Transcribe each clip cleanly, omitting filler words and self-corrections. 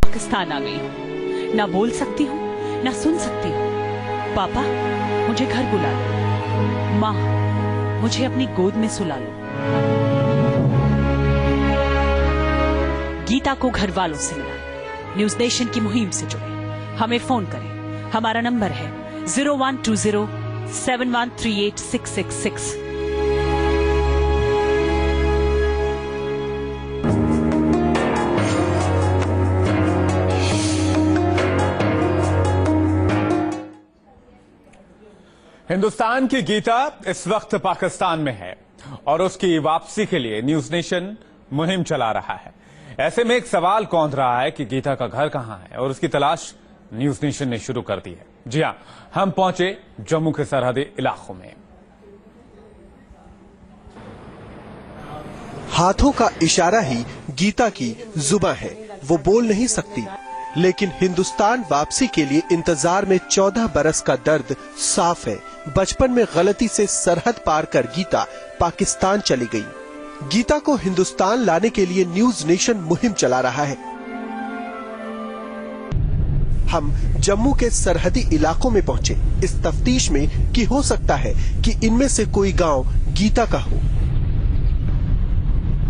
पाकिस्तान आ गई हूँ। ना बोल सकती हूँ, ना सुन सकती हूँ। पापा, मुझे घर बुला लो। माँ, मुझे अपनी गोद में सुला लो। गीता को घर वालों से मिला। न्यूज नेशन की मुहिम से जुड़े। हमें फोन करें। हमारा नंबर है 0120713866। हिंदुस्तान की गीता इस वक्त पाकिस्तान में है और उसकी वापसी के लिए न्यूज नेशन मुहिम चला रहा है। ऐसे में एक सवाल कौंध रहा है कि गीता का घर कहां है और उसकी तलाश न्यूज नेशन ने शुरू कर दी है। जी हां, हम पहुंचे जम्मू के सरहदी इलाकों में। हाथों का इशारा ही गीता की जुबान है। वो बोल नहीं सकती, लेकिन हिंदुस्तान वापसी के लिए इंतजार में 14 बरस का दर्द साफ है। बचपन में गलती से सरहद पार कर गीता पाकिस्तान चली गई। गीता को हिंदुस्तान लाने के लिए न्यूज नेशन मुहिम चला रहा है। हम जम्मू के सरहदी इलाकों में पहुंचे इस तफ्तीश में कि हो सकता है कि इनमें से कोई गांव गीता का हो।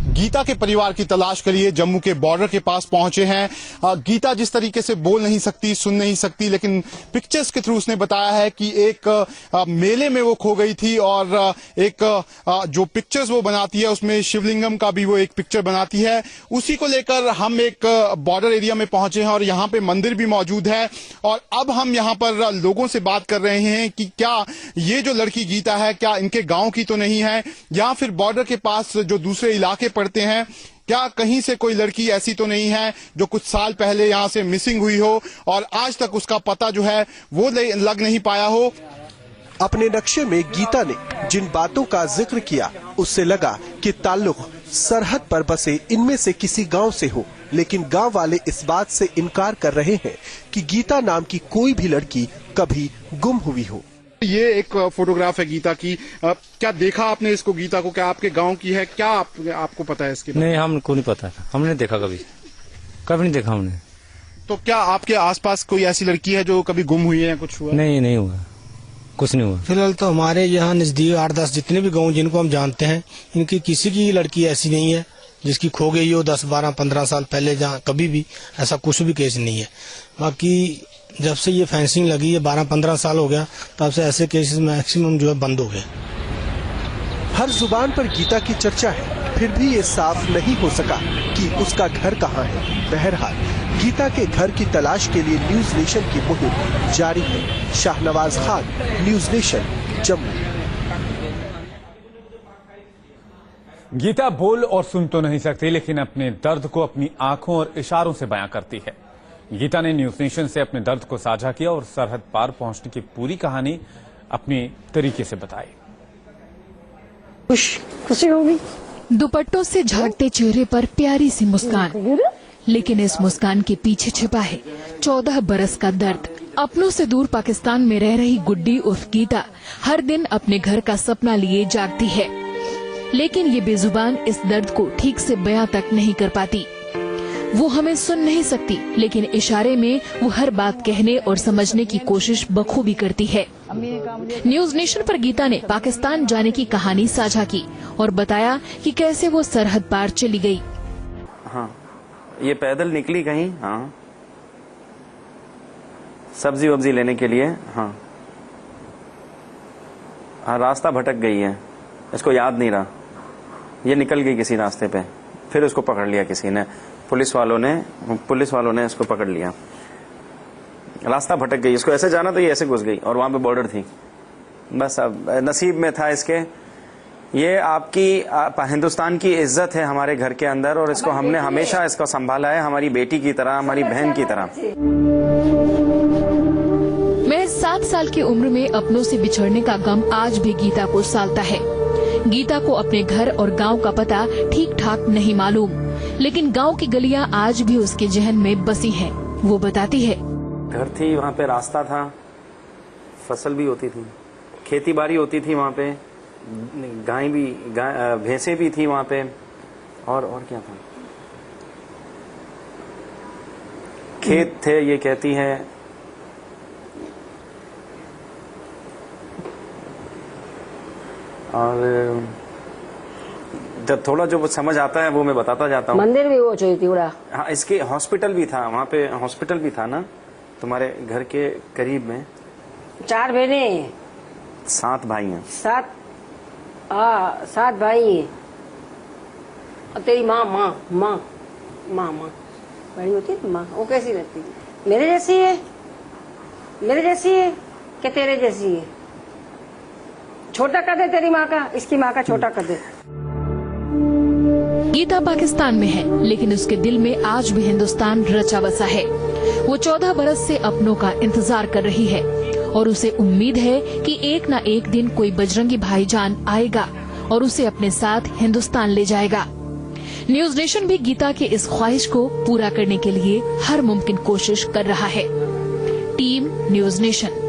गीता के परिवार की तलाश के लिए जम्मू के बॉर्डर के पास पहुंचे हैं। गीता जिस तरीके से बोल नहीं सकती, सुन नहीं सकती, लेकिन पिक्चर्स के थ्रू उसने बताया है कि एक मेले में वो खो गई थी और एक जो पिक्चर्स वो बनाती है उसमें शिवलिंगम का भी वो एक पिक्चर बनाती है। उसी को लेकर हम एक बॉर्डर एरिया में पहुंचे हैं और यहाँ पे मंदिर भी मौजूद है और अब हम यहाँ पर लोगों से बात कर रहे हैं कि क्या ये जो लड़की गीता है क्या इनके गाँव की तो नहीं है, या फिर बॉर्डर के पास जो दूसरे इलाके पड़ते हैं क्या कहीं से कोई लड़की ऐसी तो नहीं है जो कुछ साल पहले यहाँ से मिसिंग हुई हो और आज तक उसका पता जो है वो लग नहीं पाया हो। अपने नक्शे में गीता ने जिन बातों का जिक्र किया उससे लगा कि ताल्लुक सरहद पर बसे इनमें से किसी गांव से हो, लेकिन गांव वाले इस बात से इनकार कर रहे हैं कि गीता नाम की कोई भी लड़की कभी गुम हुई हो। ये एक फोटोग्राफ है गीता की। क्या देखा आपने इसको, गीता को? क्या आपके गांव की है? क्या आपको पता है इसके? नहीं, हमको नहीं पता, हमने देखा कभी नहीं देखा हमने। तो क्या आपके आसपास कोई ऐसी लड़की है जो कभी गुम हुई है, कुछ हुआ? नहीं हुआ, कुछ नहीं हुआ। फिलहाल तो हमारे यहाँ नजदीक 8-10 जितने भी गाँव जिनको हम जानते हैं, इनकी किसी की लड़की ऐसी नहीं है जिसकी खो गई हो 10, 12, 15 साल पहले। जहाँ कभी भी ऐसा कुछ भी केस नहीं है। बाकी जब से ये फेंसिंग लगी है 12-15 साल हो गया, तब से ऐसे केसेस मैक्सिमम जो है बंद हो गए। हर जुबान पर गीता की चर्चा है, फिर भी ये साफ नहीं हो सका कि उसका घर कहाँ है। बहरहाल गीता के घर की तलाश के लिए न्यूज नेशन की मुहिम जारी है। Shahnawaz Khan, News Nation, Jammu. गीता बोल और सुन तो नहीं सकती, लेकिन अपने दर्द को अपनी आंखों और इशारों से बयां करती है। गीता ने न्यूज नेशन से अपने दर्द को साझा किया और सरहद पार पहुंचने की पूरी कहानी अपनी तरीके से बताई। खुशी होगी। दुपट्टों से झांकते चेहरे पर प्यारी सी मुस्कान, लेकिन इस मुस्कान के पीछे छिपा है 14 बरस का दर्द। अपनों से दूर पाकिस्तान में रह रही गुड्डी उर्फ गीता हर दिन अपने घर का सपना लिए जागती है, लेकिन ये बेजुबान इस दर्द को ठीक से बयां तक नहीं कर पाती। वो हमें सुन नहीं सकती, लेकिन इशारे में वो हर बात कहने और समझने की कोशिश बखूबी करती है। न्यूज नेशन पर गीता ने पाकिस्तान जाने की कहानी साझा की और बताया कि कैसे वो सरहद पार चली गई। हाँ, ये पैदल निकली कहीं, हाँ, सब्जी वब्जी लेने के लिए। हाँ, रास्ता भटक गई है, इसको याद नहीं रहा। ये निकल गई किसी रास्ते पे, फिर उसको पकड़ लिया किसी ने, पुलिस वालों ने इसको पकड़ लिया। रास्ता भटक गई, इसको ऐसे जाना तो ये ऐसे घुस गई और वहां पे बॉर्डर थी। बस अब नसीब में था इसके। ये आपकी हिंदुस्तान की इज्जत है हमारे घर के अंदर और इसको हमने हमेशा इसको संभाला है, हमारी बेटी की तरह, हमारी बहन की तरह। महज 7 साल की उम्र में अपनों से बिछड़ने का गम आज भी गीता को सालता है। गीता को अपने घर और गांव का पता ठीक ठाक नहीं मालूम, लेकिन गांव की गलियां आज भी उसके जहन में बसी हैं। वो बताती है, घर थी, वहाँ पे रास्ता था, फसल भी होती थी, खेती बाड़ी होती थी वहाँ पे, भैंसें भी थी वहाँ पे, और क्या था, खेत थे, ये कहती है। और जब थोड़ा जो समझ आता है वो मैं बताता जाता हूँ। मंदिर भी वो चाहिए थोड़ा। हाँ, इसके हॉस्पिटल भी था, वहाँ पे हॉस्पिटल भी था ना तुम्हारे घर के करीब में। 4 बहने, 7 भाई हैं। 7 भाई हैं। और तेरी माँ बड़ी होती है माँ, वो कैसी रहती है? मेरे जैसी है कि तेरे जैसी है? छोटा कर दे तेरी माँ का, इसकी माँ का छोटा कर दे। गीता पाकिस्तान में है, लेकिन उसके दिल में आज भी हिंदुस्तान रचा बसा है। वो 14 बरस से अपनों का इंतजार कर रही है और उसे उम्मीद है कि एक न एक दिन कोई बजरंगी भाईजान आएगा और उसे अपने साथ हिंदुस्तान ले जाएगा। न्यूज नेशन भी गीता की इस ख्वाहिश को पूरा करने के लिए हर मुमकिन कोशिश कर रहा है। Team news nation.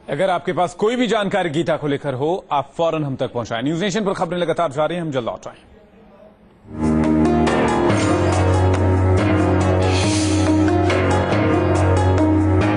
अगर आपके पास कोई भी जानकारी गीता को लेकर हो, आप फौरन हम तक पहुंचाएं। न्यूज नेशन पर खबरें लगातार जारी हैं, हम जल्द लौट आएं।